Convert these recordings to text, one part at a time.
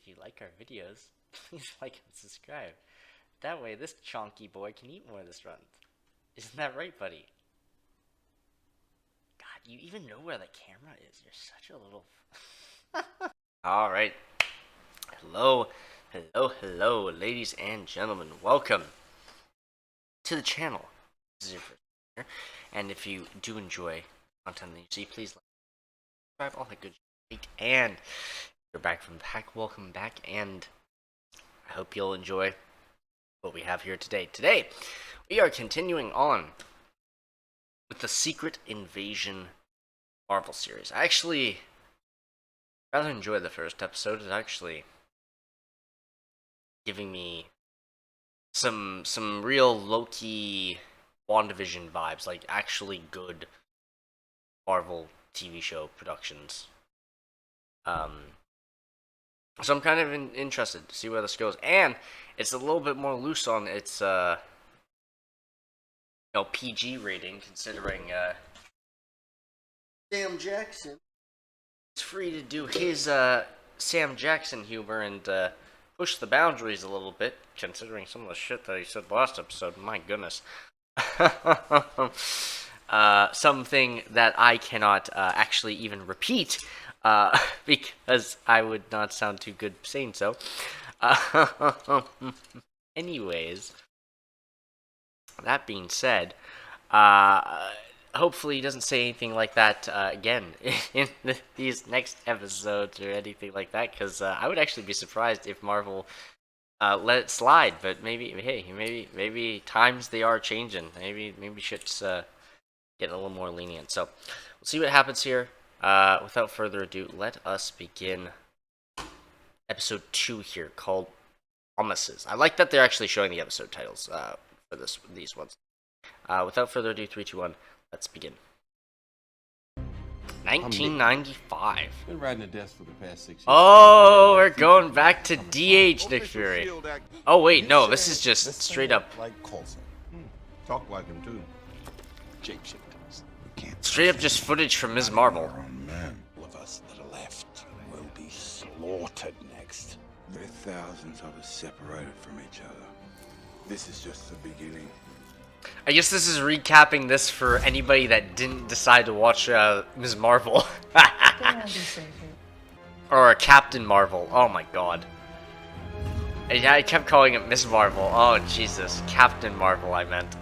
if you like our videos, please like and subscribe. That way this chonky boy can eat more this run. Isn't that right, buddy? God, you even know where the camera is. You're such a little... Alright. Hello, ladies and gentlemen. Welcome to the channel. This is your first time here. And if you do enjoy content that you see, please like, subscribe, all that good shit. And you're back from the pack. Welcome back, and I hope you'll enjoy what we have here today. Today, we are continuing on with the Secret Invasion Marvel series. I actually rather enjoy the first episode. It's actually giving me some real low-key WandaVision vibes, like actually good Marvel TV show productions. So I'm kind of interested to see where this goes, and it's a little bit more loose on its PG rating, considering Sam Jackson is free to do his Sam Jackson humor and push the boundaries a little bit, considering some of the shit that he said last episode. My goodness. Something that I cannot actually even repeat because I would not sound too good saying so. Anyways, that being said, hopefully he doesn't say anything like that again in these next episodes or anything like that, because I would actually be surprised if Marvel let it slide. But maybe times they are changing. Maybe shit's getting a little more lenient. So we'll see what happens here. Without further ado, let us begin episode 2 here, called Promises. I like that they're actually showing the episode titles for these ones. Without further ado, 3, 2, 1, let's begin. 1995. Been riding the desk for the past 6 years. Oh, we're going back to DH, Nick Fury. Oh wait, no, this is just straight up. Like Coulson. Talk like him too. Shapeshifters. Straight up just footage from Ms. Marvel. All of us that are left will be slaughtered next. There are thousands of us separated from each other. This is just the beginning. I guess this is recapping this for anybody that didn't decide to watch Ms. Marvel. Or Captain Marvel. Oh my god. I kept calling it Ms. Marvel. Oh Jesus. Captain Marvel, I meant.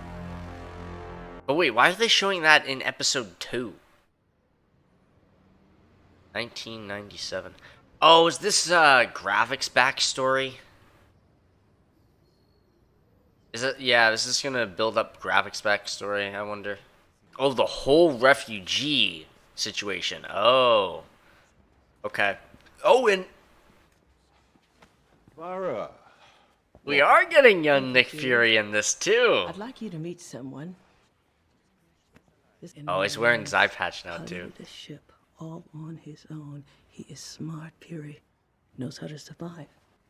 But wait, why are they showing that in episode 2? 1997. Oh, is this graphics backstory? Is it? Yeah, is this gonna build up graphics backstory, I wonder? Oh, the whole refugee situation. Oh. Okay. Oh, and Vara. we are getting young Nick Fury in this too. I'd like you to meet someone. Oh, he's wearing his eye patch now too. The ship all on his own. He is smart, Fury. Knows how to survive.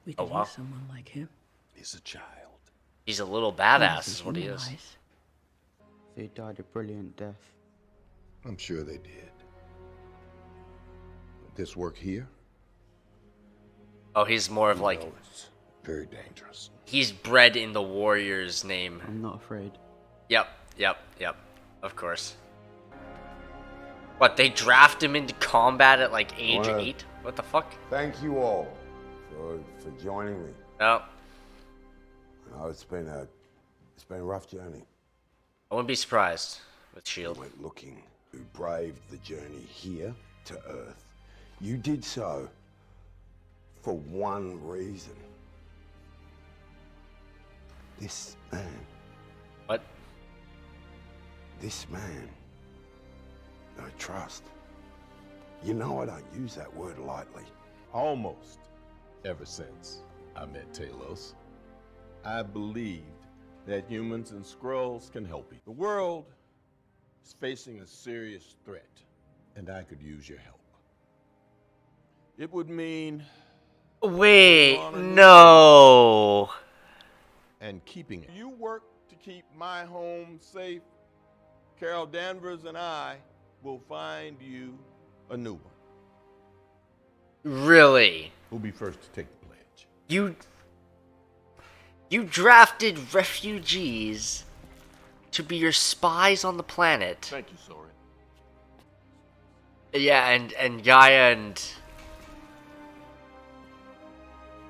We could use someone like him. He's a child. He's a little badass, is what he is. They died a brilliant death. I'm sure they did. This work here? Oh, he's more of like... It's very dangerous. He's bred in the warrior's name. I'm not afraid. Yep. Of course. What, they draft him into combat at like age 8? What the fuck? Thank you all for joining me. No. I know it's been a rough journey. I wouldn't be surprised with S.H.I.E.L.D. You went looking, who braved the journey here to Earth. You did so for one reason. This man. What? This man. I trust. You know I don't use that word lightly. Almost ever since I met Talos, I believed that humans and Skrulls can help you. The world is facing a serious threat, and I could use your help. It would mean... Wait, no. And keeping it. You work to keep my home safe. Carol Danvers and I will find you a new one. Really? Who'll be first to take the plunge? You drafted refugees to be your spies on the planet. Thank you, Soren. Yeah, and Gaia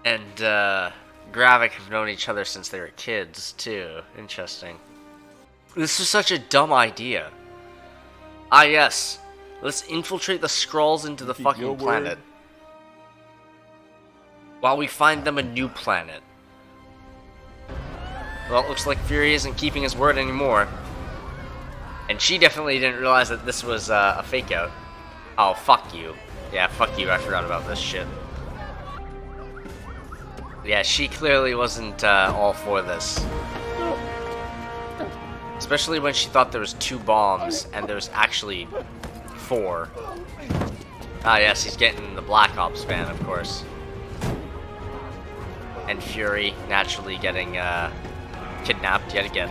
and Gravik have known each other since they were kids too. Interesting. This was such a dumb idea. Ah yes, let's infiltrate the Skrulls into the Keep your fucking word. planet while we find them a new planet. Well, it looks like Fury isn't keeping his word anymore. And she definitely didn't realize that this was a fake out. Oh, fuck you. Yeah, fuck you, I forgot about this shit. Yeah, she clearly wasn't all for this. Especially when she thought there was 2 bombs, and there was actually 4. Ah yes, he's getting the Black Ops ban, of course. And Fury naturally getting kidnapped yet again.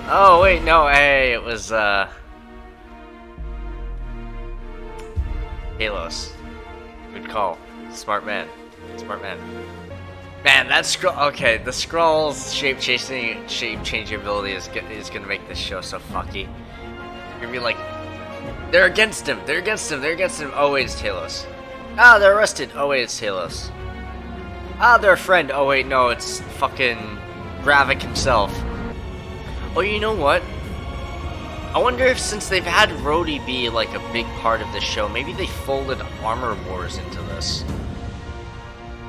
Oh wait, no, hey, it was Halos. Good call. Smart man. Smart man. Man, that Skrull. Okay, the Skrull's shape changing ability is gonna make this show so fucky. You're gonna be like, they're against him. They're against him. They're against him. Oh wait, it's Talos. Ah, they're arrested. Oh wait, it's Talos. Ah, they're a friend. Oh wait, no, it's fucking Gravik himself. Oh, you know what? I wonder if since they've had Rhodey be like a big part of the show, maybe they folded Armor Wars into this.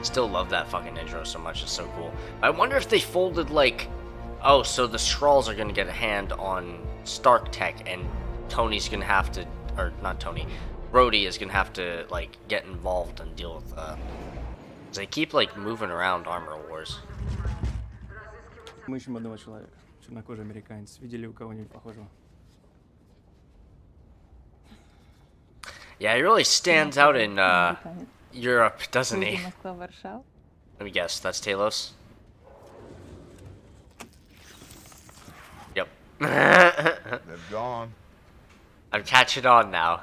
Still love that fucking intro so much, it's so cool. I wonder if they folded like, oh, so the Skrulls are gonna get a hand on Stark Tech and Tony's gonna have to, or not Tony, Rhodey is gonna have to like get involved and deal with they keep like moving around Armor Wars. Мы ищем одного человека. Чернокожий американец. Видели у кого-нибудь похожего? Yeah, he really stands out in Europe, doesn't he? Москва-Варшава. Let me guess, that's Talos? Yep. They're gone. I'm catching on now.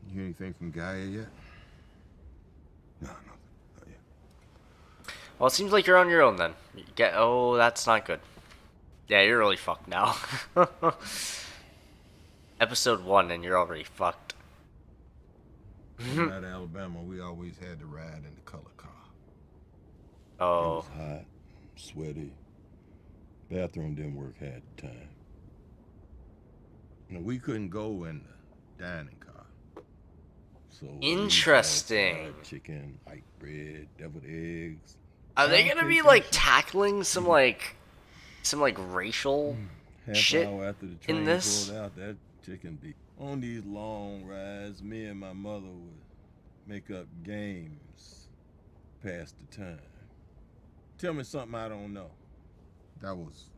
You hear anything from Gaia yet? No, not yet. Well, it seems like you're on your own then. Oh, that's not good. Yeah, you're really fucked now. Episode 1 and you're already fucked. In Alabama, we always had to ride in the color car. It Oh. was hot, sweaty. Bathroom didn't work half the time. You know, we couldn't go in the dining car. So Interesting. fried chicken, white bread, deviled eggs. Are they gonna be like tackling some like racial Half shit hour after the in train this? pulled out, that chicken deep. On these long rides, me and my mother would make up games, pass the time. Tell me something I don't know. That was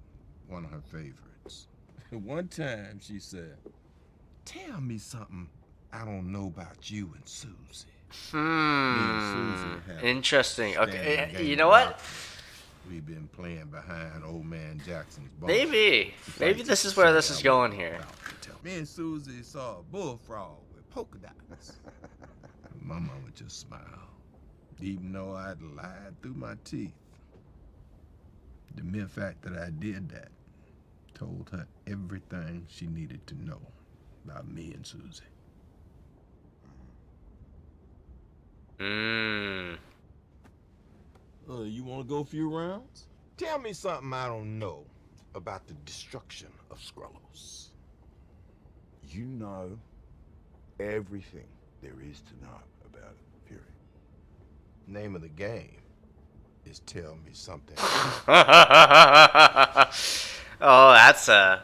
one of her favorites. One time she said, "Tell me something I don't know about you and Susie." Me and Susie have Interesting. standing Okay, game you know what? We've been playing behind old man Jackson's bar. Maybe this is where this is going here. Me and Susie saw a bullfrog with polka dots. My mama just smiled, even though I'd lied through my teeth. The mere fact that I did that told her everything she needed to know about me and Susie. You want to go a few rounds? Tell me something I don't know about the destruction of Skrullos. You know everything there is to know about it, Fury. Name of the game is tell me something. Oh, that's a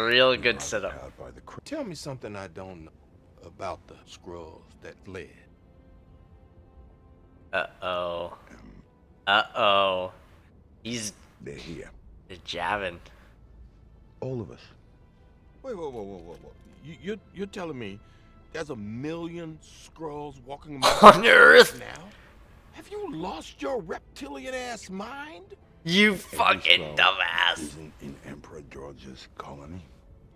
real good setup. Powered by the Tell me something I don't know about the Skrulls that fled. Uh-oh. Uh-oh. He's They're here. jabbing. All of us. Wait. You're telling me there's 1 million Skrulls walking around On Earth? now? Have you lost your reptilian ass mind? You Every fucking Skrull dumbass. isn't in Emperor George's colony.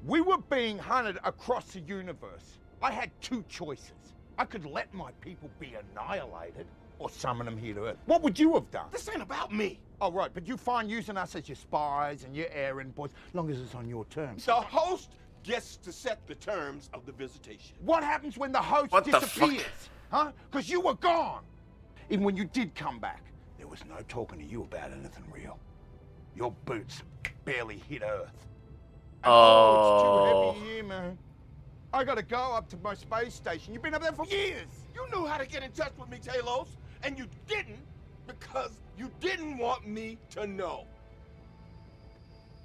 We were being hunted across the universe. I had two choices. I could let my people be annihilated or summon them here to Earth. What would you have done? This ain't about me. Oh, right, but you find using us as your spies and your errand boys, long as it's on your terms. The host gets to set the terms of the visitation. What happens when the host What the fuck? disappears? Huh? Because you were gone. Even when you did come back, there was no talking to you about anything real. Your boots barely hit Earth. And it's too heavy here, man. I gotta go up to my space station. You've been up there for years. You knew how to get in touch with me, Talos, and you didn't because you didn't want me to know.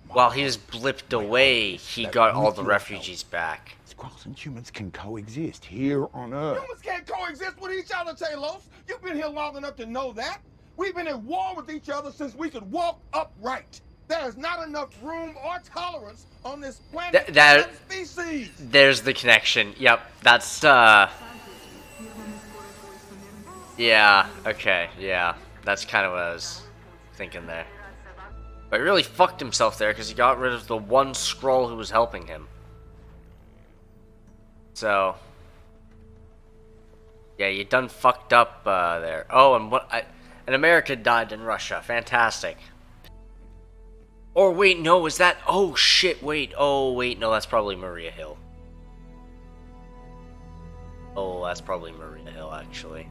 While he was blipped away, he got all the refugees back. Squirrels and humans can coexist here on Earth. Humans can't coexist with each other, Talos. You've been here long enough to know that. We've been at war with each other since we could walk upright. There is not enough room or tolerance on this planet for one species. There's the connection. Yep, that's, yeah, okay, yeah. That's kind of what I was thinking there. But he really fucked himself there because he got rid of the one Skrull who was helping him. So, yeah, you done fucked up there. Oh, and an American died in Russia. Fantastic. Or wait, no, is that? Oh shit! Wait, oh wait, no, that's probably Maria Hill. Oh, that's probably Maria Hill, actually.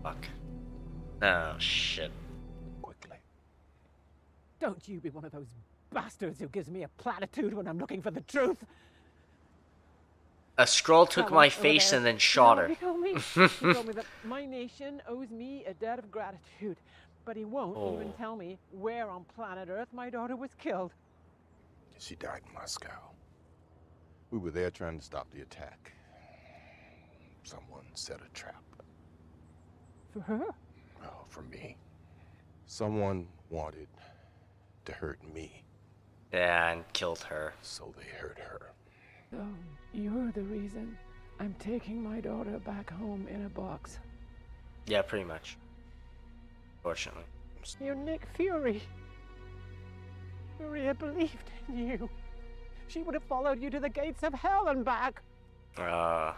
Fuck. Oh shit. Quickly. Don't you be one of those bastards who gives me a platitude when I'm looking for the truth. A Skrull took my face and then shot her. He told me that my nation owes me a debt of gratitude, but he won't even tell me where on planet Earth my daughter was killed. She died in Moscow. We were there trying to stop the attack. Someone set a trap. For her? Oh, for me. Someone wanted to hurt me. Yeah, and killed her. So they hurt her. So you're the reason I'm taking my daughter back home in a box. Yeah, pretty much. Fortunately. You're Nick Fury. Maria believed in you. She would have followed you to the gates of hell and back. Yeah.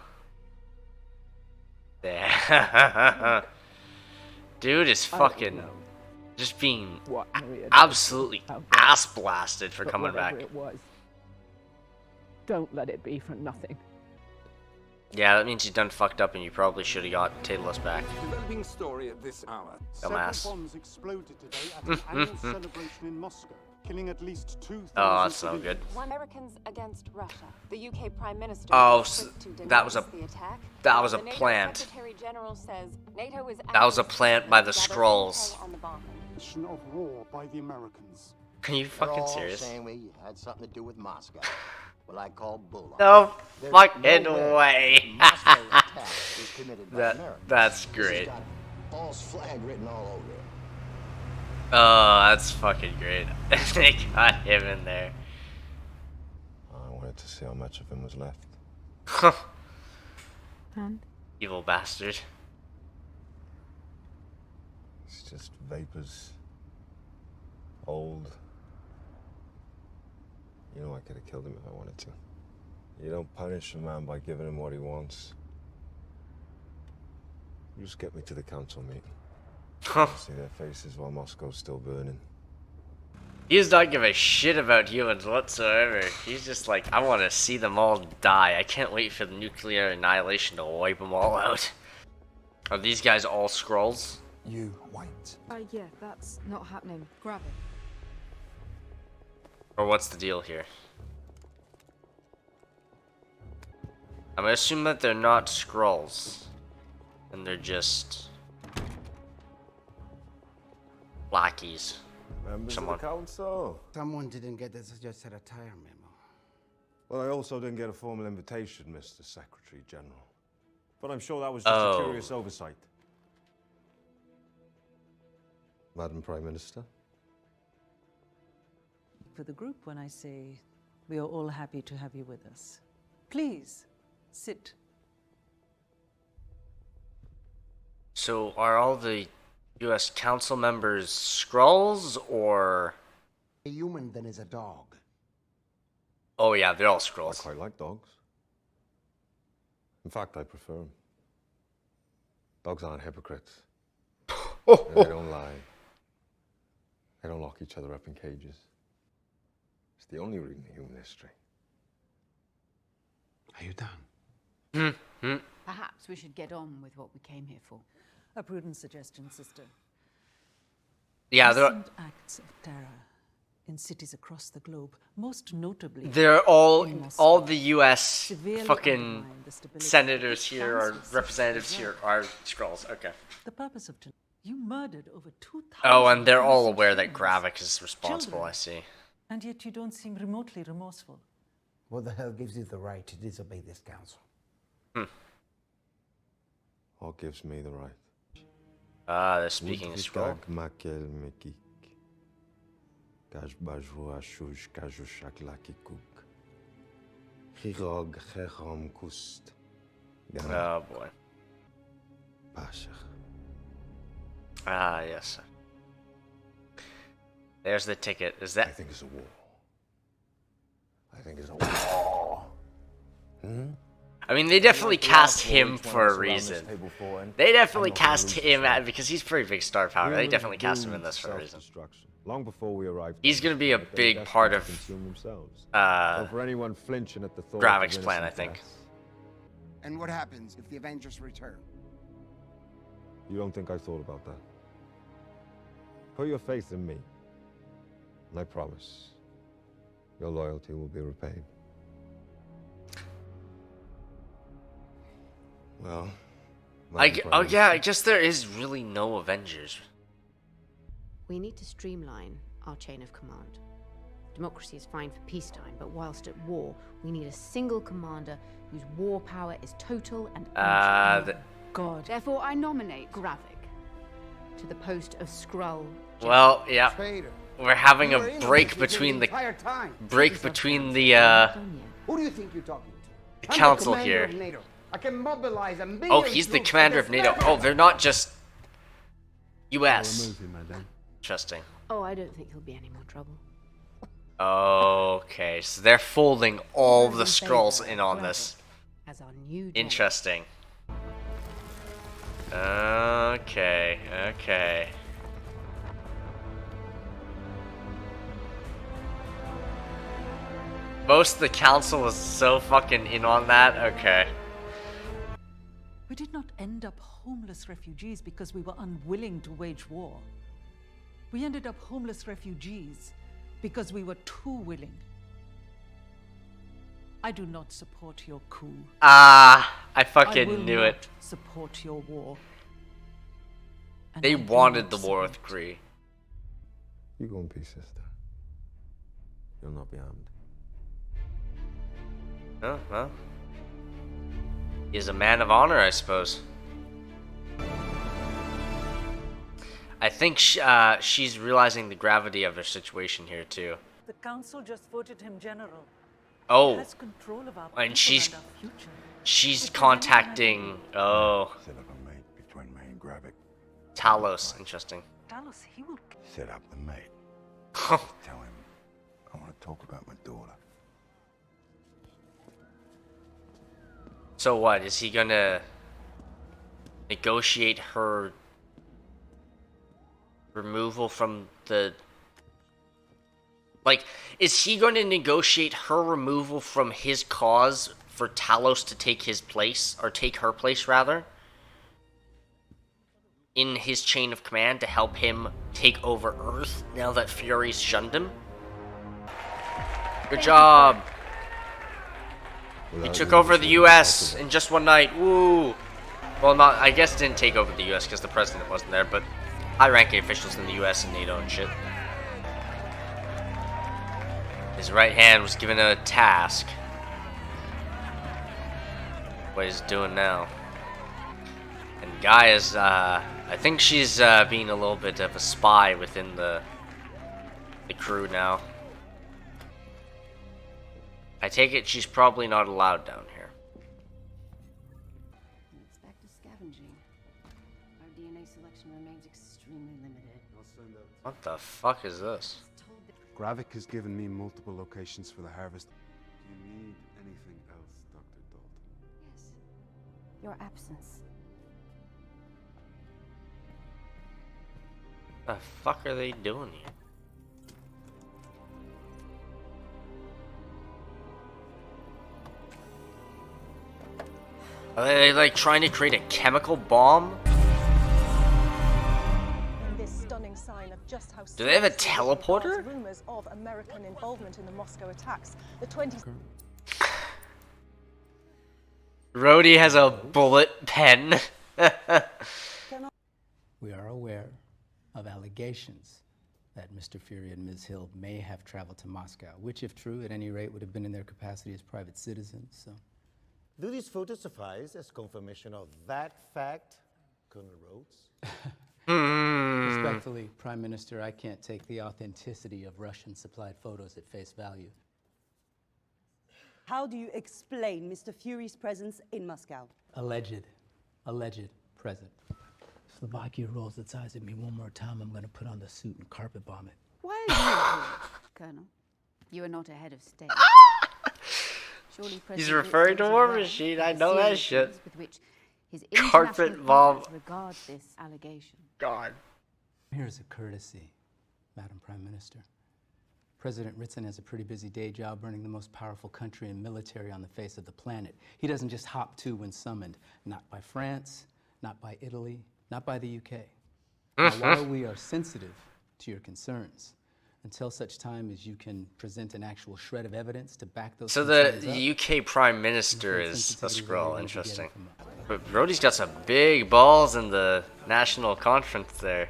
Dude is fucking just being What Maria absolutely did. ass blasted for But coming whatever back. it was, don't let it be for nothing. Yeah, that means you done fucked up and you probably should have got Talos back. Developing story at this hour. Dumbass. Several bombs exploded today at an annual celebration in Moscow, killing at least 2,000 Oh, that's no good. Americans against Russia. The UK Prime Minister Oh, was quick to that was a- denounce the attack. that was a The NATO plant. Secretary General says NATO is That was a actively plant by the gathering Skrulls. intel on the bombing. of war by the Americans. Are you fucking all serious? saying we had something to do with Moscow. What I call bull. No There's fucking no way. Moscow attack was committed by Americans. That's This great. has got false flag written all over it. Oh, that's fucking great. They got him in there. I wanted to see how much of him was left. And Evil bastard. It's just vapors. Old. You know I could have killed him if I wanted to. You don't punish a man by giving him what he wants. You just get me to the council meeting. See their faces while Moscow's still burning. He does not give a shit about humans whatsoever. He's just like, I want to see them all die. I can't wait for the nuclear annihilation to wipe them all out. Are these guys all Skrulls? You wait. Yeah, that's not happening. Grab it. Or what's the deal here? I'm gonna assume that they're not Skrulls. And they're just lackeys. Members Someone. of the council. Someone didn't get this just a retire memo. Well, I also didn't get a formal invitation, Mr. Secretary General. But I'm sure that was just Oh. a curious oversight. Madam Prime Minister? for the group when I say we are all happy to have you with us. Please, sit. So are all the U.S. council members Skrulls, or? A human then is a dog. Oh yeah, they're all I scrolls. quite like dogs. In fact, I prefer them. Dogs aren't hypocrites. They don't lie. They don't lock each other up in cages. It's the only reading in human history. Are you done? Perhaps we should get on with what we came here for. A prudent suggestion, sister. Yeah, Recent acts of terror in cities across the globe, most notably. they're in Moscow, all the U.S. severely fucking undermine the stability senators of the here or council representatives system. here are scrolls. Okay. The purpose of tonight. You murdered over 2,000. Oh, and they're all innocent aware that humans. Gravik is responsible. Children. I see. And yet you don't seem remotely remorseful. What the hell gives you the right to disobey this council? What gives me the right? Ah, they're speaking in scroll. Oh boy. Ah, yes. There's the ticket. Is that? I think it's a war. I think it's a war. I mean, they definitely cast him for a reason. They definitely cast him because he's pretty big star power. They definitely cast him in this for a reason. Long before we arrived, He's gonna be a big part of for anyone flinching at the thought Gravik's of plan, I innocent think. deaths. And what happens if the Avengers return? You don't think I thought about that? Put your faith in me, and I promise your loyalty will be repaid. Well, Oh yeah, I guess there is really no Avengers. We need to streamline our chain of command. Democracy is fine for peacetime, but whilst at war, we need a single commander whose war power is total and God. Therefore, I nominate Gravik to the post of Skrull. Well, yeah, Traitor. we're having You a were in break with me between the entire time. Who do you think you're talking to? I'm council the commander here. of NATO. I can mobilize a million Oh, he's the troops commander of against NATO. Oh, they're not just U.S. madame. Interesting. Oh, I don't think he'll be any more trouble. Okay, so they're folding all the scrolls in on this. As our new Interesting. Okay, okay. Most of the council was so fucking in on that. Okay. We did not end up homeless refugees because we were unwilling to wage war. We ended up homeless refugees because we were too willing. I do not support your coup. Ah, I I fucking will knew not it. support your war. And They I do wanted not the war with support- Kree. You go in peace, sister. You'll not be harmed. Oh, well. He's a man of honor, I suppose. I think she's realizing the gravity of her situation here, too. The council just voted him general. Oh, He has control of our and people she's and our future. she's contacting. Oh, Set up a mate between me and Gravik. Talos. Interesting. Talos, he will. Set up the mate. Tell him I want to talk about my daughter. So what? Is he gonna negotiate her removal from the... Like, is he going to negotiate her removal from his cause for Talos to take his place, or take her place, rather? In his chain of command to help him take over Earth now that Fury's shunned him? Good job! He took over the U.S. in just one night. Woo! Well, not. I guess didn't take over the U.S. because the president wasn't there, but high-ranking officials in the U.S. and NATO and shit. His right hand was given a task. What he's doing now. And Gaia's, I think she's being a little bit of a spy within the crew now. I take it she's probably not allowed down here. It's back to scavenging. Our DNA selection remains extremely limited. What the fuck is this? Gravik has given me multiple locations for the harvest. your absence. The fuck are they doing here? Are they like trying to create a chemical bomb? In this stunning sign of just how Do they have a seriously teleporter? regards rumors of American involvement in the Moscow attacks. The 20 Rhodey has a bullet pen. We are aware of allegations that Mr. Fury and Ms. Hill may have traveled to Moscow, which, if true, at any rate, would have been in their capacity as private citizens, so... Do these photos suffice as confirmation of that fact, Colonel Rhodes? Respectfully, Prime Minister, I can't take the authenticity of Russian-supplied photos at face value. How do you explain Mr. Fury's presence in Moscow? Alleged present. Slovakia rolls its eyes at me one more time, I'm gonna put on the suit and carpet bomb it. Why are you here, Colonel? You are not a head of state. Surely He's President referring to Nixon War was aware Machine. of I the know that seriousness shit. With which his Carpet international bomb. partners regard this allegation. God. Here's a courtesy, Madam Prime Minister. President Ritson has a pretty busy day job running the most powerful country and military on the face of the planet. He doesn't just hop to when summoned. Not by France, not by Italy, not by the UK. Now, while we are sensitive to your concerns, until such time as you can present an actual shred of evidence to back those So concerns the up, UK Prime Minister the is a sensitivity scroll. value you'll be getting Interesting. from us. But Rhodey's got some big balls in the national conference there.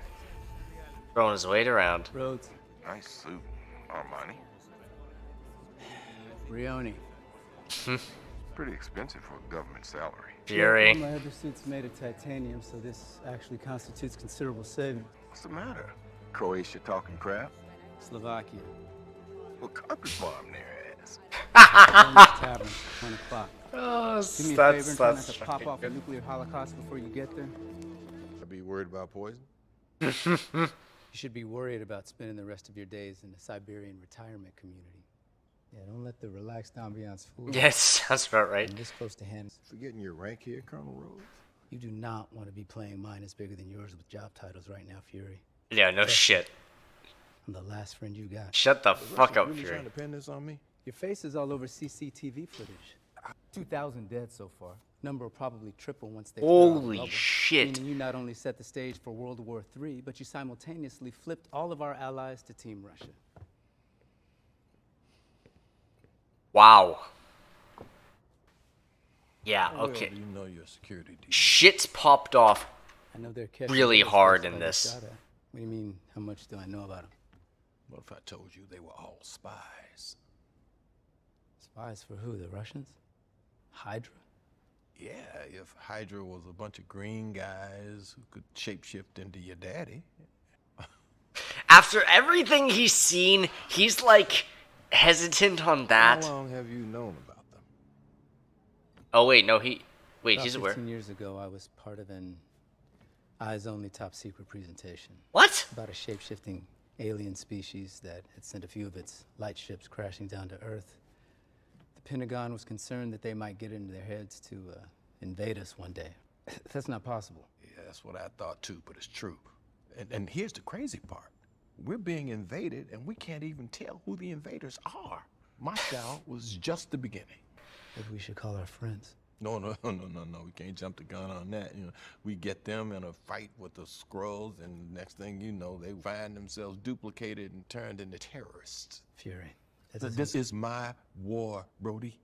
Throwing his weight around. Rhodes. Nice suit, Armani. Brioni. Pretty expensive for a government salary. Fury. My other suit's made of titanium, so this actually constitutes considerable savings. What's the matter? Croatia talking crap? Slovakia. Well, carpet bomb their ass. Tavern, 1 o'clock. Oh, Do me a that's favor and try not to fucking pop off a good. nuclear holocaust before you get there. I'd be worried about poison. You should be worried about spending the rest of your days in the Siberian retirement community. Yeah, don't let the relaxed ambiance fool you. Yes, that's about right. And this close to hand. Forgetting your rank here, Colonel Rhodes? You do not want to be playing mine is bigger than yours with job titles right now, Fury. Yeah, no shit. I'm the last friend you got. Shut the fuck up, Really Fury. trying to pin this on me? Your face is all over CCTV footage. 2,000 dead so far. Number will probably triple once they clear out the Holy rubble. shit. Meaning you not only set the stage for World War III, but you simultaneously flipped all of our allies to Team Russia. Wow. Yeah, How well okay. do you know your security detail? Shit's popped off I know they're catching really those hard folks in that I this. shot at. What do you mean, how much do I know about them? What if I told you they were all spies? Spies for who, the Russians? Hydra? Yeah, if Hydra was a bunch of green guys who could shapeshift into your daddy. After everything he's seen, he's like hesitant on that. How long have you known about them? Oh wait, no, he's About aware. 15 years ago, I was part of an eyes-only top-secret presentation. What? About a shape-shifting alien species that had sent a few of its light ships crashing down to Earth. The Pentagon was concerned that they might get it into their heads to invade us one day. That's not possible. Yeah, that's what I thought too, but it's true. And here's the crazy part. We're being invaded and we can't even tell who the invaders are. Moscow was just the beginning. Maybe we should call our friends. No, we can't jump the gun on that. You know, we get them in a fight with the Skrulls, and next thing you know, they find themselves duplicated and turned into terrorists. Fury. This is my war, Brody.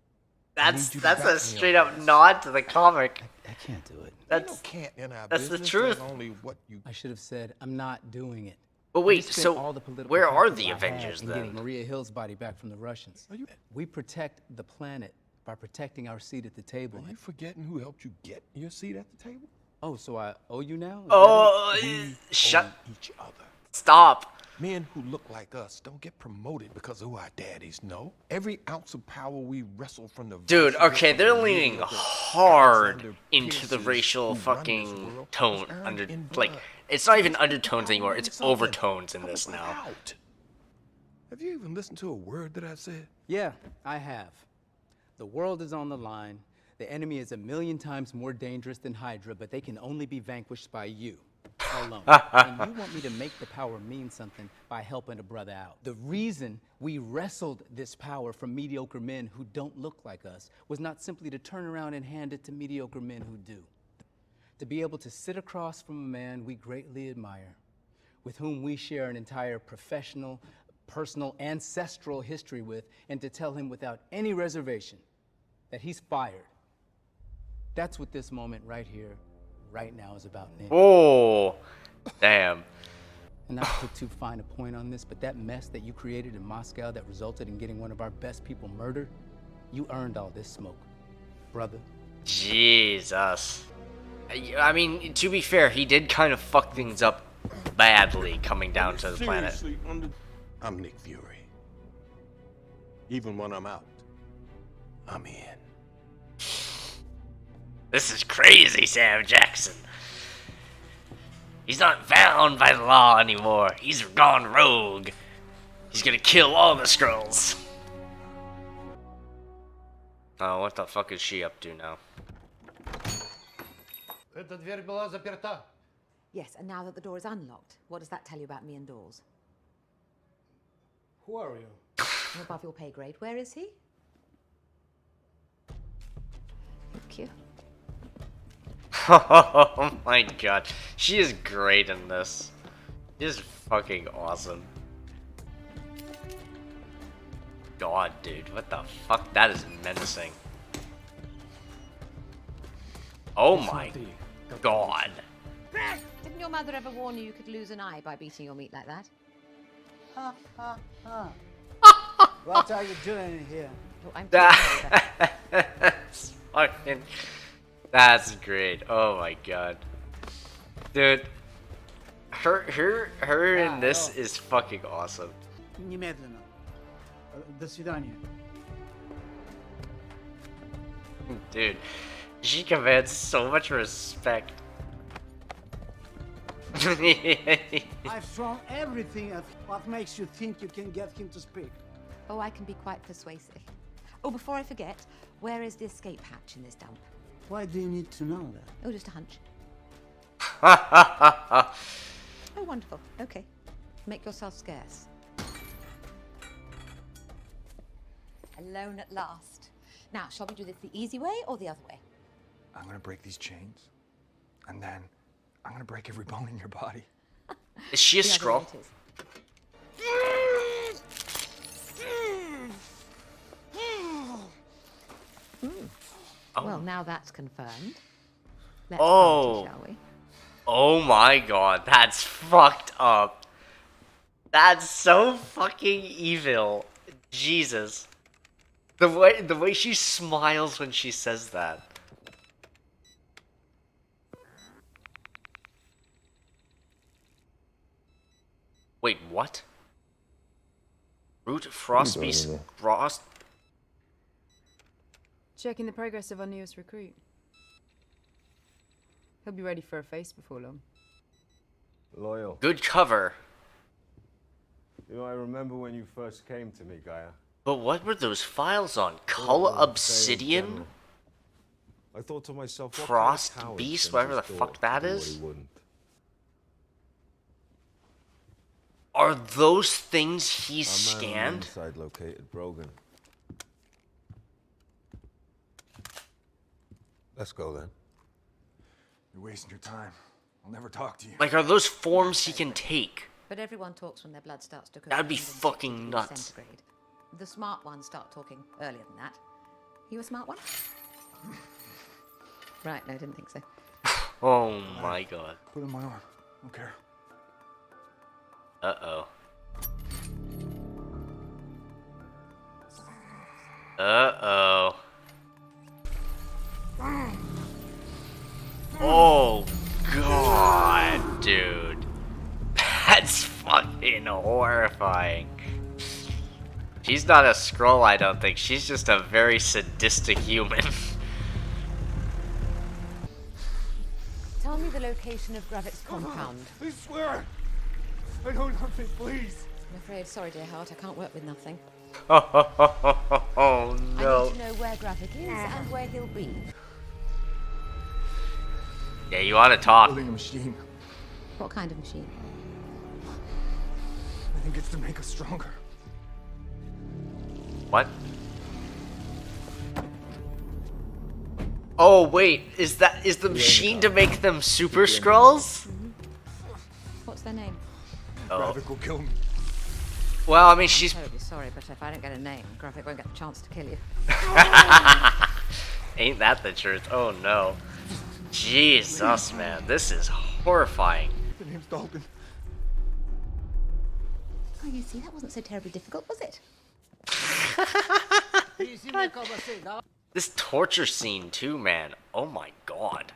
That's you to back a me on straight up this. nod to the comic. I can't do it. That's You can't in our that's the business. truth. There's only what you. I should have said, I'm not doing it. But We wait, spent so all the political where are capital the I had Avengers in getting then? Maria Hill's body back from the Russians. Are you, We protect the planet by protecting our seat at the table. are you forgetting who helped you get your seat at the table? Oh, so I owe you now? Is Oh, We shut. owe each other. Stop. Men who look like us don't get promoted because of who our daddies know. Every ounce of power we wrestle from the Dude, vice okay, grip they're of the leaning leader of the hard Alexander into the Pierces racial who run this fucking world tone was earned under in like blood. it's not even undertones anymore, it's Something. overtones in this Help us now. out. Have you even listened to a word that I said? Yeah, I have. The world is on the line. The enemy is 1,000,000 times more dangerous than Hydra, but they can only be vanquished by you. Alone. And you want me to make the power mean something by helping a brother out. The reason we wrestled this power from mediocre men who don't look like us was not simply to turn around and hand it to mediocre men who do. To be able to sit across from a man we greatly admire, with whom we share an entire professional, personal, ancestral history with, and to tell him without any reservation that he's fired. That's what this moment right here, right now is about, Nick. Oh, damn. And not to put too fine a point on this, but that mess that you created in Moscow that resulted in getting one of our best people murdered, you earned all this smoke, brother. Jesus. I mean, to be fair, he did kind of fuck things up badly coming down to the planet. I'm Nick Fury. Even when I'm out, I'm in. This is crazy, Sam Jackson. He's not bound by the law anymore. He's gone rogue. He's gonna kill all the Skrulls. Oh, what the fuck is she up to now? Эта дверь была заперта. Yes, and now that the door is unlocked, what does that tell you about me and doors? Who are you? I'm above your pay grade. Where is he? Thank you. Oh my god. She is great in this. She is fucking awesome. God, dude. What the fuck? That is menacing. Oh my god. Didn't your mother ever warn you could lose an eye by beating your meat like that? Ha, ha, ha. What are you doing here? Oh, I'm That's fucking... That's great. Oh my god. Dude. Her in this is fucking awesome. Немедленно. До свидания. Dude. She commands so much respect. I've thrown everything at what makes you think you can get him to speak. Oh, I can be quite persuasive. Oh, before I forget, where is the escape hatch in this dump? Why do you need to know that? Oh, just a hunch. Oh, wonderful. Okay. Make yourself scarce. Alone at last. Now, shall we do this the easy way or the other way? I'm gonna break these chains, and then I'm gonna break every bone in your body. Is she a Skrull? Oh. Well, now that's confirmed. Let's Oh. party, shall we? Oh my god, that's fucked up. That's so fucking evil. Jesus. The way she smiles when she says that. Wait, what? Root Frostbeast Frost. Checking the progress of our newest recruit. He'll be ready for a face before long. Loyal. Good cover. You know, I remember when you first came to me, Gaia. But what were those files on? Color Obsidian? I thought to myself, what Frost kind of coward Beast, sends whatever his the fuck daughter that to do what is? he wouldn't? Are those things he Our man on the scanned? inside located Brogan. Let's go then. You're wasting your time. I'll never talk to you. Like, are those forms he can take? But everyone talks when their blood starts to cook. That'd be fucking nuts. Centigrade. The smart ones start talking earlier than that. You a smart one? Right, no, I didn't think so. Oh my god. Put it in my arm. I don't care. Uh-oh. Uh-oh. Oh god, dude. That's fucking horrifying. She's not a Skrull, I don't think. She's just a very sadistic human. Tell me the location of Gravit's compound. I swear, I know nothing, please. I'm afraid, sorry dear heart, I can't work with nothing. Oh no. I need to know where Graphic is and where he'll be. Yeah, you want to talk. Building a machine. What kind of machine? I think it's to make us stronger. What? Oh wait, is the machine to make them super Skrulls? What's their name? Oh. Graphic will kill me. Well, I mean, she's. I'm terribly sorry, but if I don't get a name, Graphic won't get the chance to kill you. Ain't that the truth? Oh no. Jesus, man, this is horrifying. The name's Dalton. Oh, you see, that wasn't so terribly difficult, was it? This torture scene too, man. Oh my god.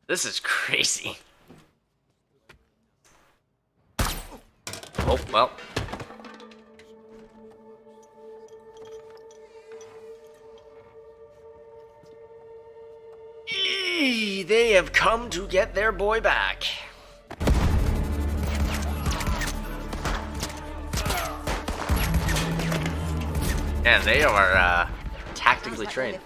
This is crazy. Oh, well. They have come to get their boy back. And they are tactically trained.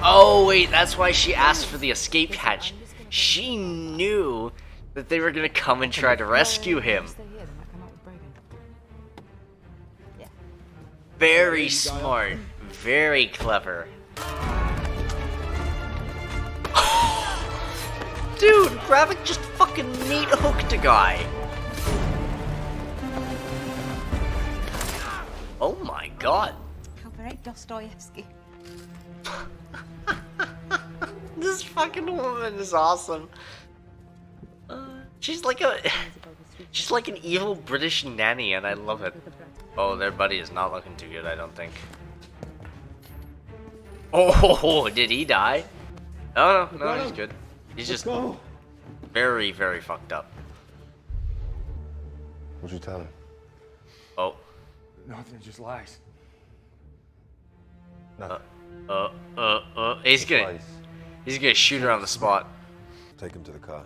Oh wait, that's why she asked for the escape hatch. She knew that they were gonna come and try to rescue him. Very smart, very clever. Dude, Graphic just fucking neat hooked a guy. Oh my god. How very Dostoevsky. This fucking woman is awesome. She's like an evil British nanny, and I love it. Oh, their buddy is not looking too good, I don't think. Oh, did he die? No, he's good. He's just very, very fucked up. What'd you tell him? Oh. Nothing, just lies. He's gonna shoot her on the spot. Take him to the car.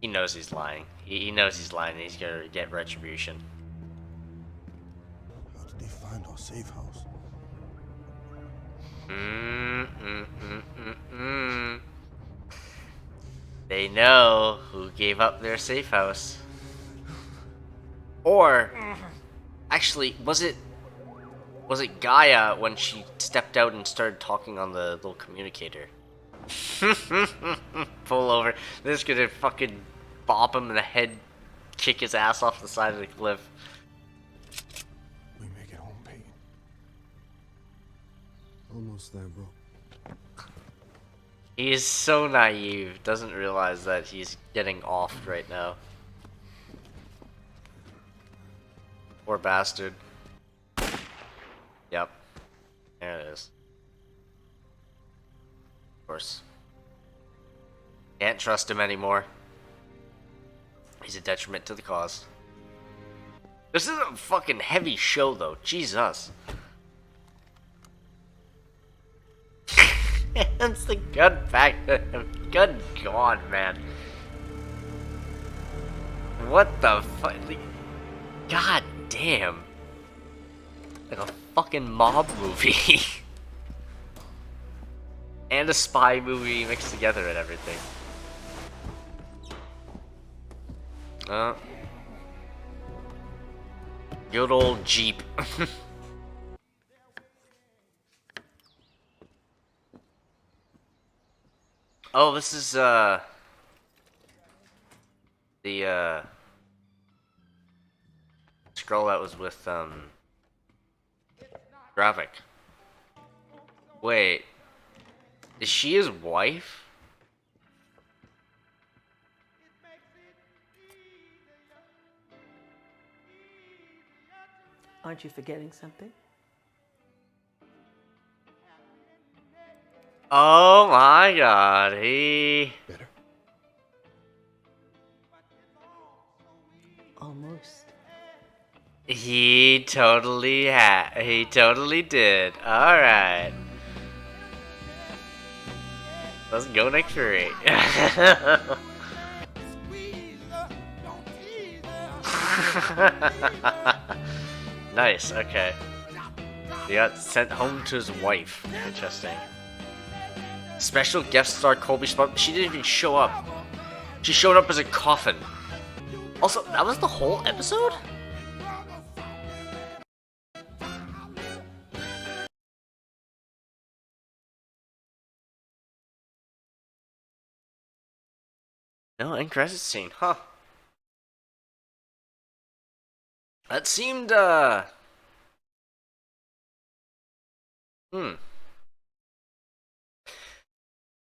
He knows he's lying. He knows he's lying, and he's gonna get retribution. How did they find our safe house? They know who gave up their safe house. Or, actually, was it Gaia when she stepped out and started talking on the little communicator? Pull over. This is gonna fucking bop him in the head, kick his ass off the side of the cliff. We make it home, Peyton. Almost there, bro. He is so naive, doesn't realize that he's getting offed right now. Poor bastard. Yep. There it is. Of course. Can't trust him anymore. He's a detriment to the cause. This is a fucking heavy show, though. Jesus. It's the gun back. Good God, man. What the fuck? God damn. Like a fucking mob movie. And a spy movie mixed together and everything. Good old Jeep. Oh, this is the Skrull that was with Graphic. Wait, is she his wife? Aren't you forgetting something? Oh my god, he... Better? Almost. He totally did. Alright. Let's go next three. Nice, okay. He got sent home to his wife. Interesting. Special guest star Colby Spot. She didn't even show up. She showed up as a coffin. Also, that was the whole episode? No end credits scene, huh? That seemed, It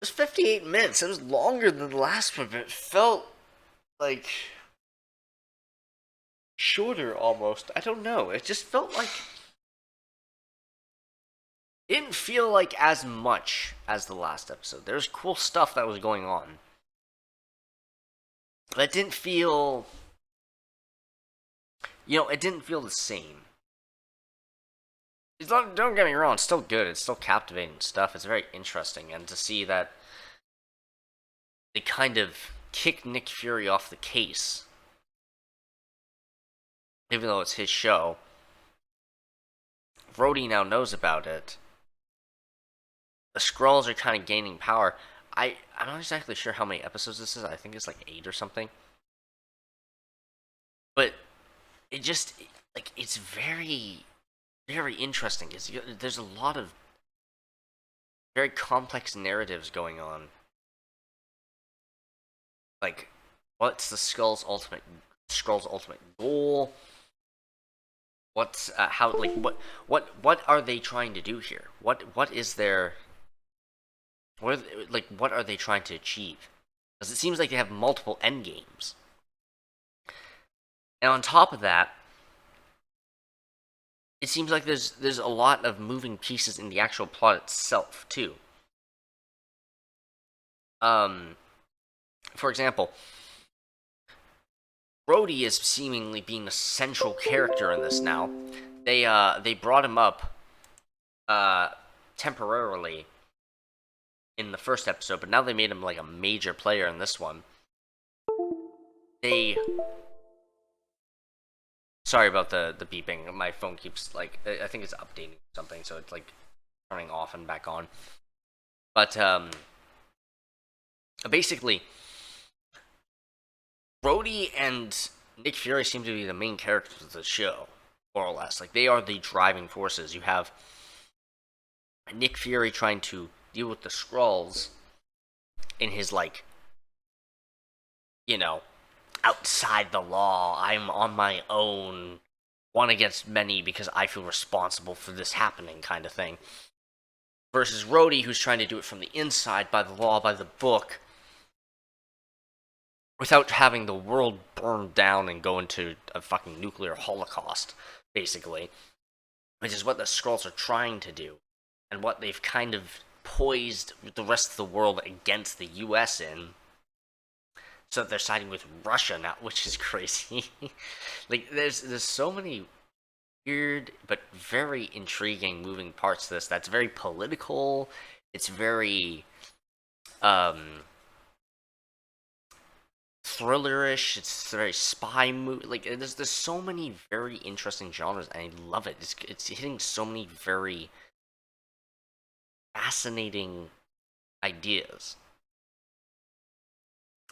was 58 minutes. It was longer than the last one, but it felt like shorter almost. I don't know. It just felt like it didn't feel like as much as the last episode. There's cool stuff that was going on. But it didn't feel, it didn't feel the same. Don't get me wrong, it's still good. It's still captivating stuff. It's very interesting. And to see that they kind of kicked Nick Fury off the case, even though it's his show. Rhodey now knows about it. The Skrulls are kind of gaining power. I'm not exactly sure how many episodes this is. I think it's like 8 or something. But it just, like, it's very, very interesting. There's a lot of very complex narratives going on. Like, what's the Skrull's ultimate goal? What's how, like, what are they trying to do here? What is their, what are they trying to achieve? Because it seems like they have multiple end games. And on top of that, it seems like there's a lot of moving pieces in the actual plot itself too. For example, Rhodey is seemingly being the central character in this now. They brought him up temporarily in the first episode, but now they made him like a major player in this one. Sorry about the beeping. My phone keeps, like, I think it's updating something, so it's like turning off and back on. But basically, Rhodey and Nick Fury seem to be the main characters of the show, more or less. Like, they are the driving forces. You have Nick Fury trying to deal with the Skrulls in his, like, outside the law, I'm on my own, one against many because I feel responsible for this happening kind of thing. Versus Rhodey, who's trying to do it from the inside, by the law, by the book, without having the world burn down and go into a fucking nuclear holocaust, basically. Which is what the Skrulls are trying to do, and what they've kind of poised the rest of the world against the US in. So that they're siding with Russia now, which is crazy. Like, there's so many weird but very intriguing moving parts to this. That's very political. It's very thrillerish. It's very spy movie. Like, there's so many very interesting genres, and I love it. It's hitting so many very fascinating ideas.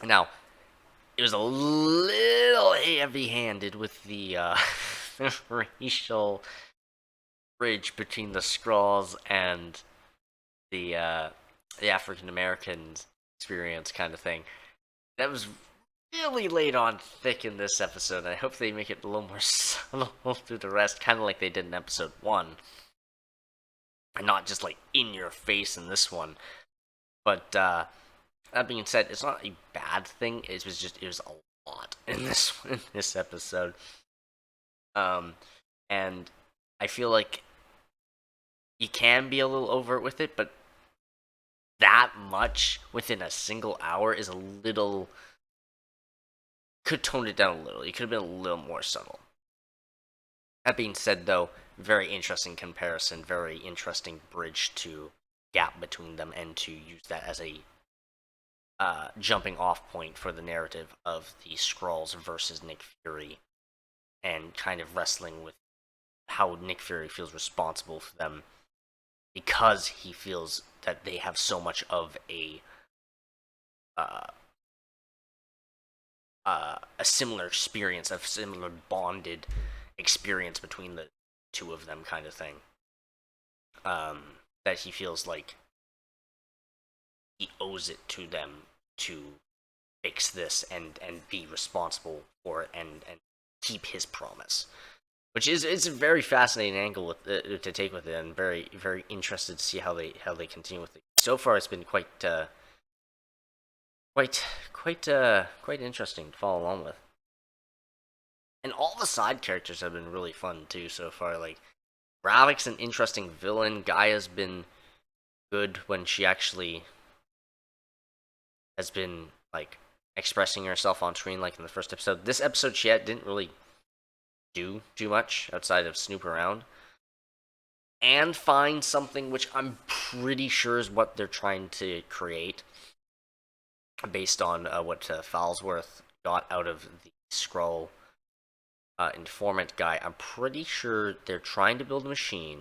Now, it was a little heavy-handed with the racial bridge between the Skrulls and the African Americans experience kind of thing. That was really laid on thick in this episode, and I hope they make it a little more subtle through the rest, kind of like they did in episode 1. And not just, like, in your face in this one. But, that being said, it's not a bad thing. It was a lot in this episode. And I feel like you can be a little overt with it, but that much within a single hour is a little, could tone it down a little. You could have been a little more subtle. That being said, though, very interesting comparison, very interesting bridge to gap between them, and to use that as a jumping off point for the narrative of the Skrulls versus Nick Fury and kind of wrestling with how Nick Fury feels responsible for them, because he feels that they have so much of a similar experience, a similar bonded experience between the two of them, kind of thing. That he feels like he owes it to them to fix this and be responsible for it and keep his promise. Which is a very fascinating angle with, to take with it, and very, very interested to see how they continue with it. So far, it's been quite interesting to follow along with. And all the side characters have been really fun too so far. Like, Ravik's an interesting villain. Gaia's been good when she actually has been like expressing herself on screen, like in the first episode. This episode, she didn't really do too much outside of snoop around and find something which I'm pretty sure is what they're trying to create, based on what Falsworth got out of the Skrull informant guy. I'm pretty sure they're trying to build a machine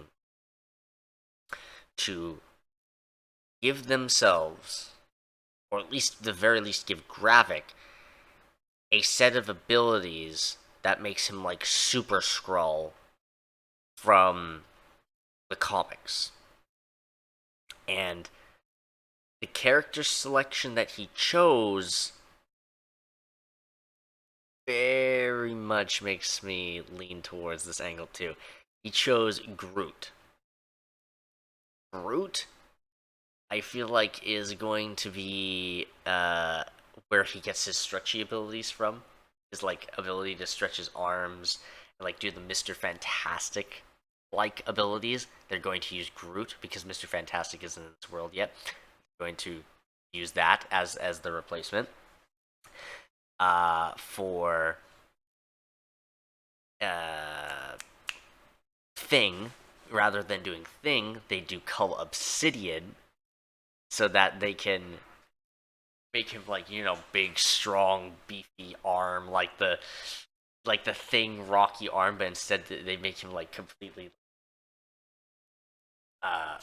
to give themselves, or at least the very least give Gravik, a set of abilities that makes him like Super Skrull from the comics. And the character selection that he chose very much makes me lean towards this angle too. He chose Groot. Groot, I feel like, is going to be where he gets his stretchy abilities from. His like ability to stretch his arms and like do the Mr. Fantastic like abilities. They're going to use Groot because Mr. Fantastic isn't in this world yet. They're going to use that as the replacement. For Thing, rather than doing Thing, they do Cull Obsidian, so that they can make him like, you know, big, strong, beefy arm, like the Thing Rocky arm, but instead they make him like completely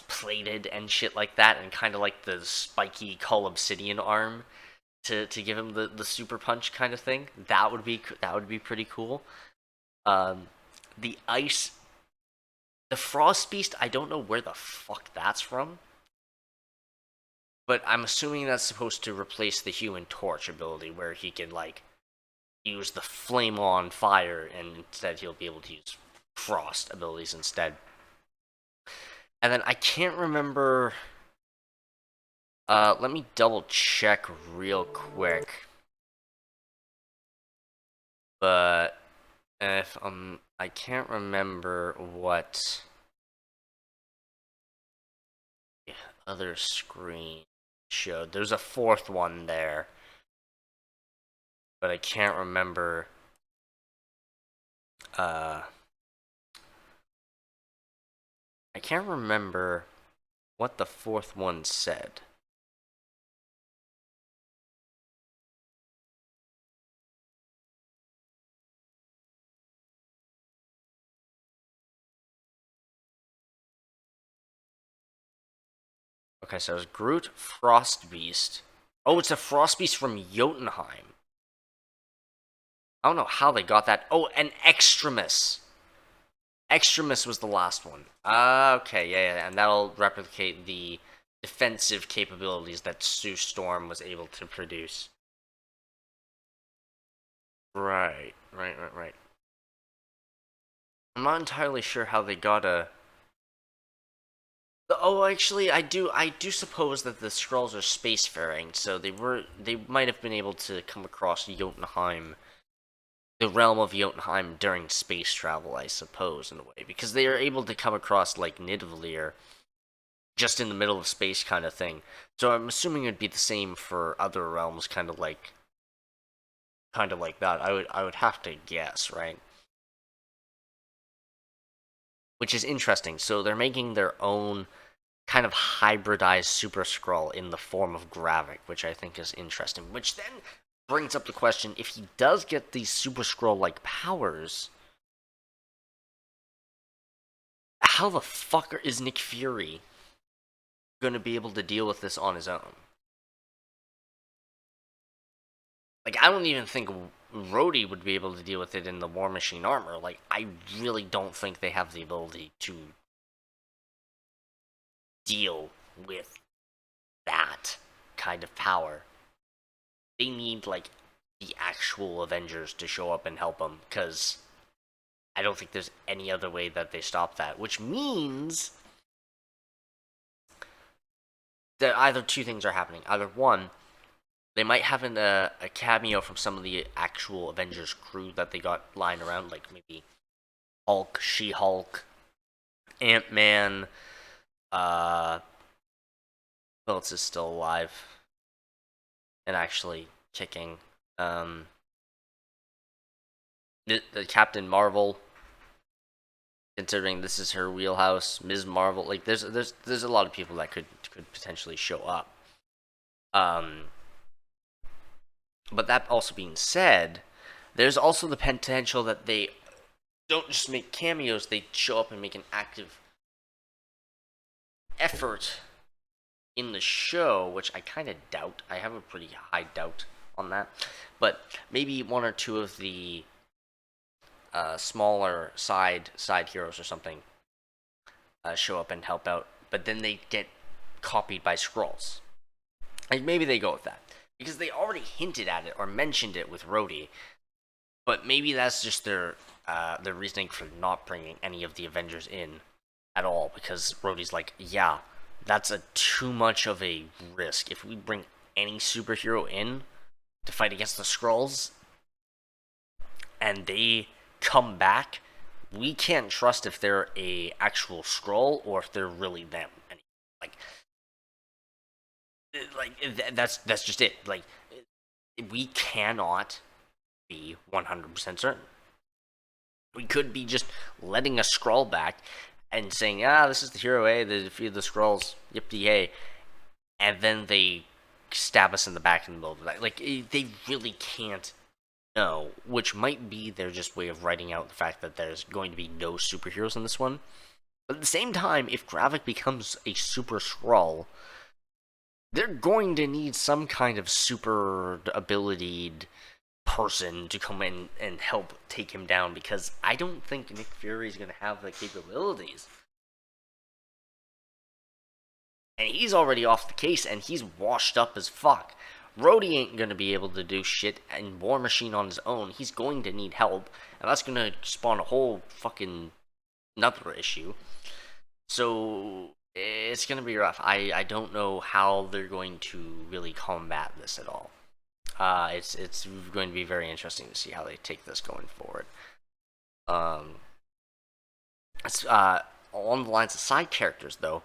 plated and shit like that, and kind of like the spiky Cull Obsidian arm to give him the super punch kind of thing. That would be pretty cool. The ice, the Frost Beast, I don't know where the fuck that's from, but I'm assuming that's supposed to replace the Human Torch ability, where he can like use the flame on fire, and instead he'll be able to use frost abilities instead. And then I can't remember. Let me double check real quick. But if I can't remember what the other screen showed. There's a fourth one there, but I can't remember. I can't remember what the fourth one said. Okay, so it's Groot, Frost Beast. Oh, it's a Frost Beast from Jotunheim. I don't know how they got that. Oh, and Extremis. Extremis was the last one. Okay, yeah, and that'll replicate the defensive capabilities that Sue Storm was able to produce. Right. I'm not entirely sure how they got a... Oh, actually, I do suppose that the Skrulls are spacefaring, so they might have been able to come across Jotunheim, the realm of Jotunheim, during space travel, I suppose, in a way, because they are able to come across like Nidavellir just in the middle of space kind of thing. So I'm assuming it'd be the same for other realms, kind of like that. I would have to guess, right? Which is interesting. So they're making their own kind of hybridized Super Skrull in the form of Gravik, which I think is interesting. Which then brings up the question, if he does get these Super Skrull-like powers, how the fuck is Nick Fury gonna be able to deal with this on his own? Like, I don't even think Rhodey would be able to deal with it in the War Machine armor. Like, I really don't think they have the ability to deal with that kind of power. They need, like, the actual Avengers to show up and help them, because I don't think there's any other way that they stop that. Which means that either two things are happening. Either one, they might have a cameo from some of the actual Avengers crew that they got lying around, like maybe Hulk, She-Hulk, Ant-Man, who else is still alive and actually kicking? The Captain Marvel, considering this is her wheelhouse, Ms. Marvel. Like, there's a lot of people that could potentially show up. But that also being said, there's also the potential that they don't just make cameos, they show up and make an active effort in the show, which I kind of doubt. I have a pretty high doubt on that. But maybe one or two of the smaller side heroes or something show up and help out, but then they get copied by Skrulls. Like, maybe they go with that, because they already hinted at it or mentioned it with Rhodey, but maybe that's just their reasoning for not bringing any of the Avengers in at all, because Rhodey's like, yeah, that's too much of a risk. If we bring any superhero in to fight against the Skrulls, and they come back, we can't trust if they're a actual Skrull or if they're really them. And that's just it. Like, we cannot be 100% certain. We could be just letting a Skrull back and saying, this is the hero A, they defeated the Skrulls, yippee-yay, and then they stab us in the back in the middle of the night. Like, they really can't know, which might be their just way of writing out the fact that there's going to be no superheroes in this one. But at the same time, if Gravik becomes a super Skrull, they're going to need some kind of super abilitied person to come in and help take him down, because I don't think Nick Fury is going to have the capabilities. And he's already off the case, and he's washed up as fuck. Rhodey ain't going to be able to do shit in War Machine on his own. He's going to need help, and that's going to spawn a whole fucking another issue. So it's going to be rough. I don't know how they're going to really combat this at all. It's going to be very interesting to see how they take this going forward. It's along the lines of side characters, though.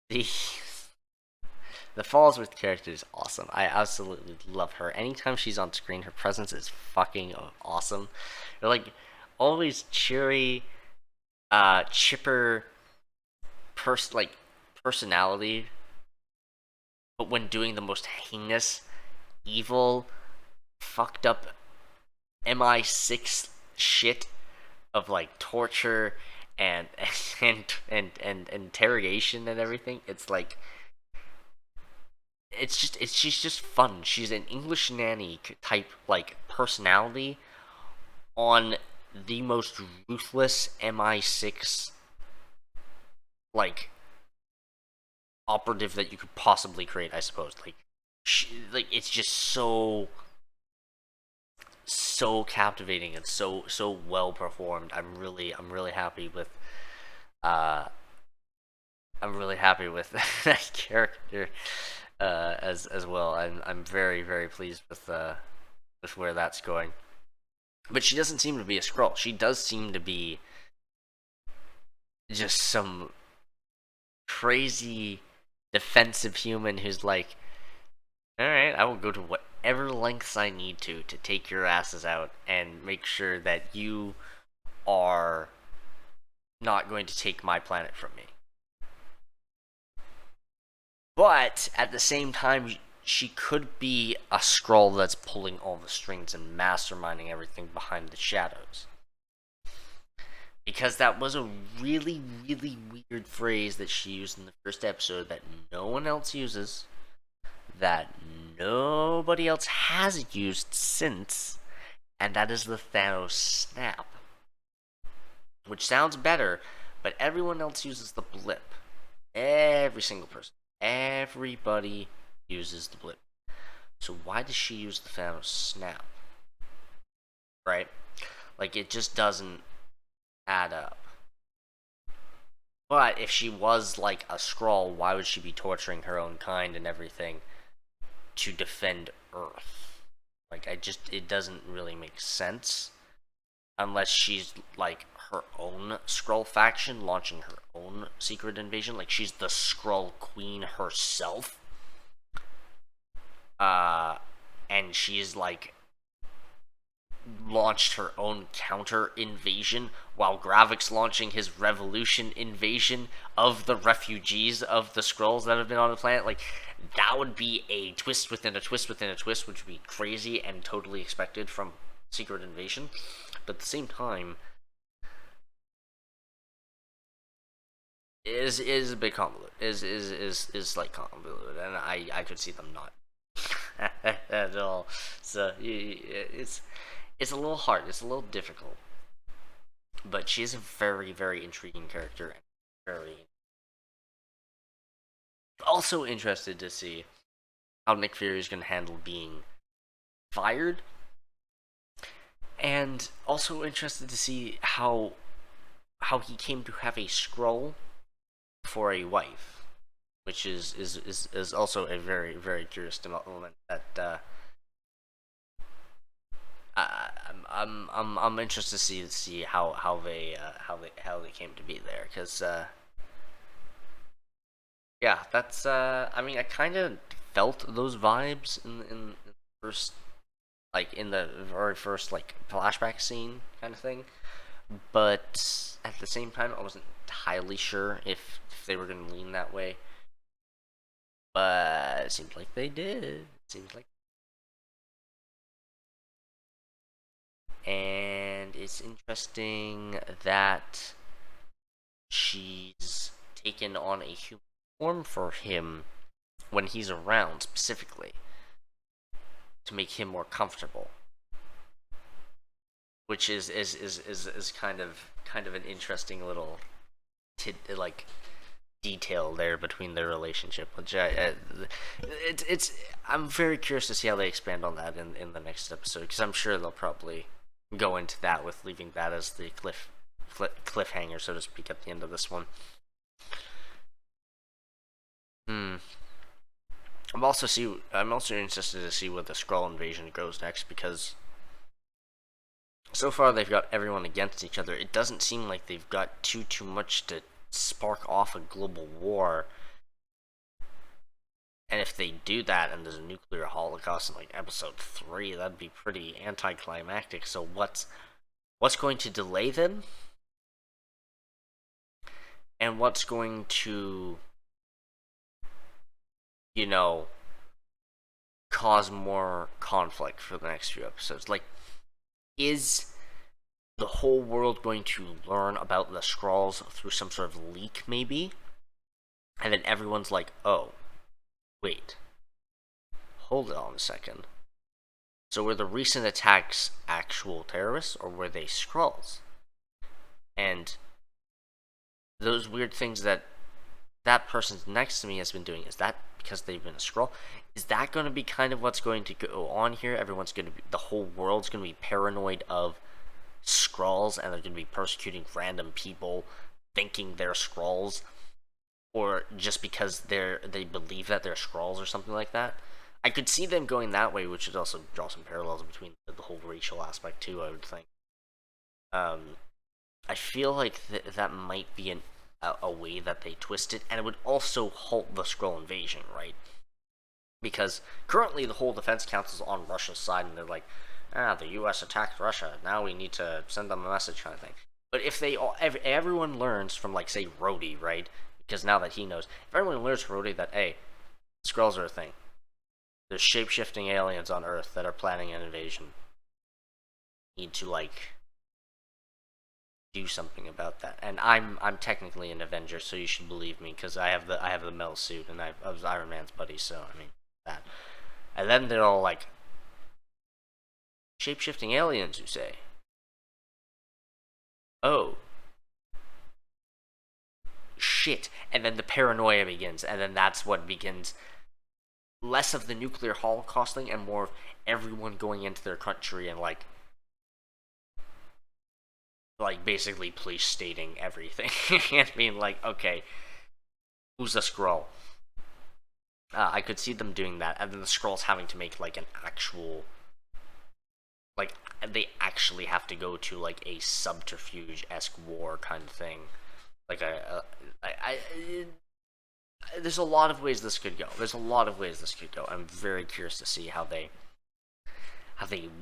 The Fallsworth character is awesome. I absolutely love her. Anytime she's on screen, her presence is fucking awesome. They're like always cheery, chipper, personality. But when doing the most heinous, evil, fucked up MI6 shit of like torture and interrogation and everything, it's like she's just fun. She's an English nanny type like personality on the most ruthless MI6 like operative that you could possibly create, I suppose. Like it's just so captivating and so well performed. I'm really happy with that character as well. I'm very pleased with where that's going. But she doesn't seem to be a Skrull. She does seem to be just some crazy defensive human who's like, alright, I will go to whatever lengths I need to take your asses out and make sure that you are not going to take my planet from me. But at the same time, she could be a Skrull that's pulling all the strings and masterminding everything behind the shadows. Because that was a really, really weird phrase that she used in the first episode that no one else uses, that nobody else has used since, and that is the Thanos snap. Which sounds better, but everyone else uses the blip. Every single person. Everybody uses the blip. So why does she use the Thanos snap? Right? Like, it just doesn't add up. But if she was like a Skrull, why would she be torturing her own kind and everything to defend Earth? Like, it doesn't really make sense. Unless she's like her own Skrull faction launching her own secret invasion. Like, she's the Skrull queen herself. And she's like launched her own counter invasion while Gravik's launching his revolution invasion of the refugees of the Skrulls that have been on the planet. Like, that would be a twist within a twist within a twist, which would be crazy and totally expected from Secret Invasion. But at the same time, is a bit convoluted. Is like convoluted, and I could see them not at all. So it's a little hard. It's a little difficult. But she's a very, very intriguing character, and very also interested to see how Nick Fury is going to handle being fired, and also interested to see how he came to have a Skrull for a wife, which is also a very, very curious development that I'm interested to see how they came to be there, because yeah, that's I mean, I kind of felt those vibes in the first, like in the very first like flashback scene kind of thing, but at the same time I wasn't entirely sure if they were going to lean that way, but it seems like they did. It seems like. And it's interesting that she's taken on a human form for him when he's around, specifically to make him more comfortable, which is kind of an interesting little like detail there between their relationship, which I'm very curious to see how they expand on that in the next episode, because I'm sure they'll probably go into that with leaving that as the cliffhanger, so to speak, at the end of this one. I'm also interested to see where the Skrull invasion goes next, because so far they've got everyone against each other. It doesn't seem like they've got too much to spark off a global war. And if they do that and there's a nuclear holocaust in like episode 3, that'd be pretty anticlimactic. So what's going to delay them? And what's going to, you know, cause more conflict for the next few episodes? Like, is the whole world going to learn about the Skrulls through some sort of leak, maybe? And then everyone's like, oh, wait, hold on a second. So were the recent attacks actual terrorists, or were they Skrulls? And those weird things that person next to me has been doing, is that because they've been a Skrull? Is that going to be kind of what's going to go on here? The whole world's going to be paranoid of Skrulls, and they're going to be persecuting random people thinking they're Skrulls, or just because they believe that they're Skrulls or something like that. I could see them going that way, which would also draw some parallels between the whole racial aspect too, I would think. I feel like that might be a way that they twist it, and it would also halt the Skrull invasion, right? Because currently the whole Defense Council's on Russia's side, and they're like, the U.S. attacked Russia, now we need to send them a message, kind of thing. But if everyone learns from, like, say, Rhodey, right? Because now that he knows, if everyone learns from Rhodey that, hey, Skrulls are a thing, there's shape-shifting aliens on Earth that are planning an invasion, need to, like, do something about that. And I'm technically an Avenger, so you should believe me, because I have the metal suit, and I was Iron Man's buddy, so I mean that. And then they're all like, shape-shifting aliens, you say? Oh. Shit. And then the paranoia begins, and then that's what begins less of the nuclear holocaust thing and more of everyone going into their country and like basically police stating everything and being like, okay, who's the Skrull? I could see them doing that, and then the Skrulls having to make like an actual, like, they actually have to go to like a subterfuge-esque war kind of thing. Like there's a lot of ways this could go. I'm very curious to see how they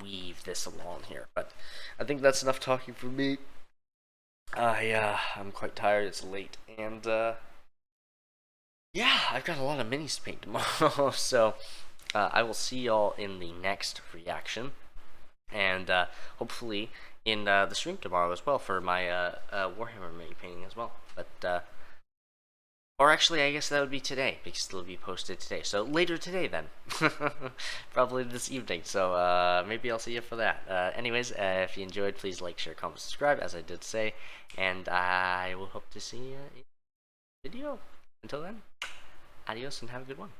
weave this along here. But I think that's enough talking for me. I'm quite tired. It's late, and yeah, I've got a lot of minis to paint tomorrow. So I will see y'all in the next reaction, and hopefully in the stream tomorrow as well for my Warhammer mini painting as well. But or actually, I guess that would be today, because it'll be posted today. So later today, then. Probably this evening. So maybe I'll see you for that. Anyways, if you enjoyed, please like, share, comment, subscribe, as I did say. And I will hope to see you in the video. Until then, adios and have a good one.